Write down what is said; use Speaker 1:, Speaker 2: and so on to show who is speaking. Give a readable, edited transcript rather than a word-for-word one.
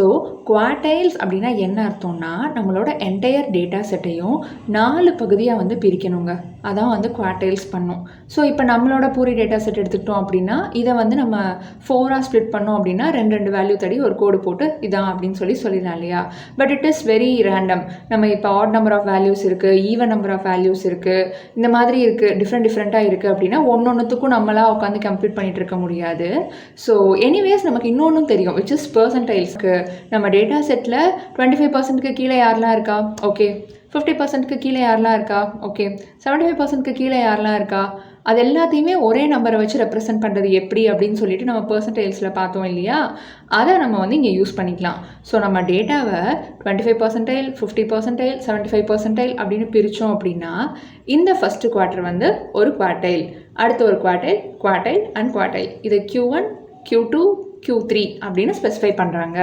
Speaker 1: So குவார்டைல்ஸ் அப்படின்னா என்ன அர்த்தம்னா நம்மளோட என்டையர் டேட்டா செட்டையும் 4 பகுதியாக வந்து பிரிக்கணுங்க. அதான் வந்து குவார்டைல்ஸ் பண்ணும். ஸோ இப்போ நம்மளோட பூரி டேட்டா செட் எடுத்துக்கிட்டோம் அப்படின்னா இதை வந்து நம்ம 4ஆக ஸ்ப்ளிட் பண்ணோம் அப்படின்னா 2 வேல்யூ தடி ஒரு கோடு போட்டு இதான் அப்படின்னு சொல்லிடலாம் இல்லையா? But it is very random. நம்ம இப்போ ஆட் நம்பர் ஆஃப் வேல்யூஸ் இருக்குது, ஈவன் நம்பர் ஆஃப் வேல்யூஸ் இருக்குது, இந்த மாதிரி இருக்குது, டிஃப்ரெண்ட்டாக இருக்குது அப்படின்னா ஒன்னொன்றுத்துக்கும் நம்மளாக உட்காந்து கம்ப்யூட் பண்ணிகிட்டு இருக்க முடியாது. ஸோ எனிவேஸ் நமக்கு இன்னொன்றும் தெரியும், விச் இஸ் பெர்சன்டைல்ஸ்க்கு. நம்ம டேட்டா செட்டில் 25%க்கு கீழே யாரெல்லாம் இருக்கா, ஓகே. 50%க்கு கீழே யாரெல்லாம் இருக்கா, ஓகே. 75%க்கு கீழே யாரெல்லாம் இருக்கா, அது எல்லாத்தையுமே ஒரே நம்பரை வச்சு ரெப்ரசென்ட் பண்ணுறது எப்படி அப்படின்னு சொல்லிட்டு நம்ம பெர்சன்டைல்ஸில் பார்த்தோம் இல்லையா? அதை நம்ம வந்து இங்கே யூஸ் பண்ணிக்கலாம். ஸோ நம்ம டேட்டாவை 25%, 50%, 75% அப்படின்னு பிரித்தோம் அப்படின்னா இந்த ஃபஸ்ட்டு குவார்ட்டர் வந்து ஒரு குவார்டைல், அடுத்த ஒரு குவார்டைல் அண்ட் குவார்டைல். இதை Q1, Q2, Q3 அப்படின்னு ஸ்பெசிஃபை பண்ணுறாங்க.